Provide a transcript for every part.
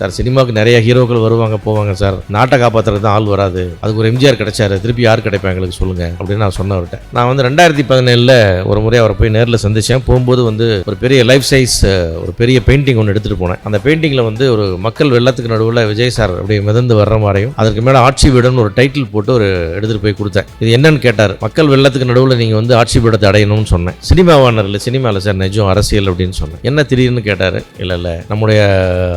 Sir சினிமாவுக்கு நிறைய ஹீரோக்கள் வருவாங்க போவாங்க சார், நாட்டை காப்பாற்றுறது தான் ஆள் வராது, அதுக்கு ஒரு எம்ஜிஆர் கிடைச்சாரு, திருப்பி யார் கிடைப்பா எங்களுக்கு சொல்லுங்க அப்படின்னு நான் சொன்னவர்கிட்ட. நான் வந்து 2017 ஒரு முறை அவரை போய் நேரில் சந்திச்சேன். போகும்போது வந்து ஒரு பெரிய லைஃப் சைஸ் ஒரு பெரிய பெயிண்டிங் ஒன்று எடுத்துட்டு போனேன். அந்த பெயிண்டிங்ல வந்து ஒரு மக்கள் வெள்ளத்துக்கு நடுவில் விஜய் சார் அப்படி மிதந்து வர்ற மாதிரியும் அதற்கு மேலே ஆட்சி வீடுன்னு ஒரு டைட்டில் போட்டு ஒரு எடுத்துட்டு போய் கொடுத்தேன். இது என்னன்னு கேட்டார். மக்கள் வெள்ளத்துக்கு நடுவில் நீங்கள் வந்து ஆட்சி பீடத்தை அடையணும்னு சொன்னேன். சினிமாவானர் இல்லை, சினிமாவில் சார் நிஜம் அரசியல் அப்படின்னு சொன்னேன். என்ன திடீர்னு கேட்டார். இல்லை நம்முடைய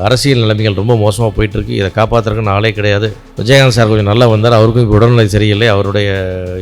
அரசியல் நிலைமைகள் ரொம்ப மோசமாக போயிட்டு இருக்கு, இதை காப்பாற்றுறதுக்கு ஆளே கிடையாது. விஜயகாந்த் சார் கொஞ்சம் நல்லா வந்தார், அவருக்கும் இப்போ உடல்நிலை சரியில்லை, அவருடைய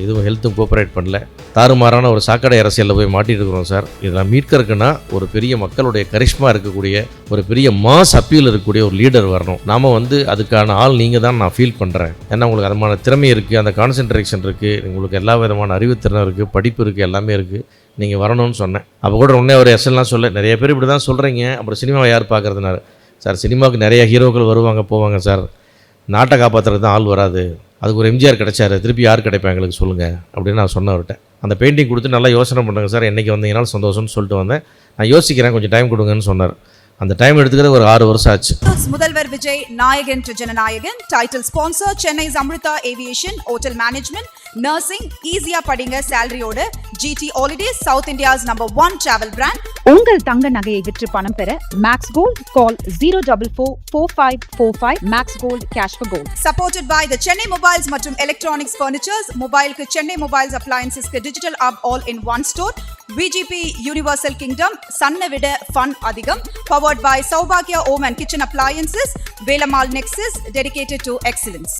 இதுவும் ஹெல்த்தும் கோஆப்ரேட் பண்ணல, தாறுமாறான ஒரு சாக்கடை அரசியலில் போய் மாட்டிட்டு இருக்கிறோம் சார். இதெல்லாம் மீட்கிறதுக்குன்னா ஒரு பெரிய மக்களுடைய கரிஷ்மா இருக்கக்கூடிய ஒரு பெரிய மாஸ் அப்பீல் இருக்கக்கூடிய ஒரு லீடர் வரணும். நாம வந்து அதுக்கான ஆள் நீங்கள் தான் நான் ஃபீல் பண்ணுறேன். ஏன்னா உங்களுக்கு அதுமான திறமை இருக்குது, அந்த கான்சென்ட்ரேஷன் இருக்குது, உங்களுக்கு எல்லா விதமான அறிவுத்திறனும் இருக்குது, படிப்பு இருக்குது, எல்லாமே இருக்குது, நீங்கள் வரணும்னு சொன்னேன். அப்போ கூட உடனே ஒரு எஸ்எல்லாம் சொல்ல, நிறைய பேர் இப்படி தான் சொல்கிறீங்க, அப்புறம் சினிமாவை யார் பார்க்குறதுனால. சார் சினிமாவுக்கு நிறைய ஹீரோக்கள் வருவாங்க போவாங்க சார், நாட்டை காப்பாற்றுறது தான் ஆள் வராது, அதுக்கு ஒரு எம்ஜிஆர் கிடைச்சாரு, திருப்பி யார் கிடைப்பா எங்களுக்கு சொல்லுங்கள் அப்படின்னு நான் சொன்னவர்கிட்ட. அந்த பெயிண்டிங் கொடுத்து நல்லா யோசனை பண்ணுங்க சார், என்றைக்கு வந்தீங்கனாலும் சந்தோஷம்னு சொல்லிட்டு வந்தேன். நான் யோசிக்கிறேன், கொஞ்சம் டைம் கொடுங்கன்னு சொன்னார். அந்த டைம் எடுத்துக்கிறது ஒரு 6 வருஷம் ஆச்சு. முதல்வர் விஜய் நாயகன் to Jananayagan title sponsor Chennai Amrita aviation hotel management nursing ஈஸியா படிங்க சேலரியோட GT holidays south India's number 1 travel brand. உங்கள் தங்க நகையை விற்று பணம் பெற max gold call 0444545 max gold cash for gold. Supported by the Chennai mobiles மற்றும் எலக்ட்ரானிக்ஸ் ஃபர்னிச்சர்ஸ். மொபைலுக்கு சென்னை மொபைல்ஸ் அப்ளையன்சஸ்க்கு digital hub all in one store. VGP universal kingdom சன்னை விட ஃபன் அதிகம். Powered by Saubhagya Home and Kitchen Appliances, Velamal Nexus, dedicated to excellence.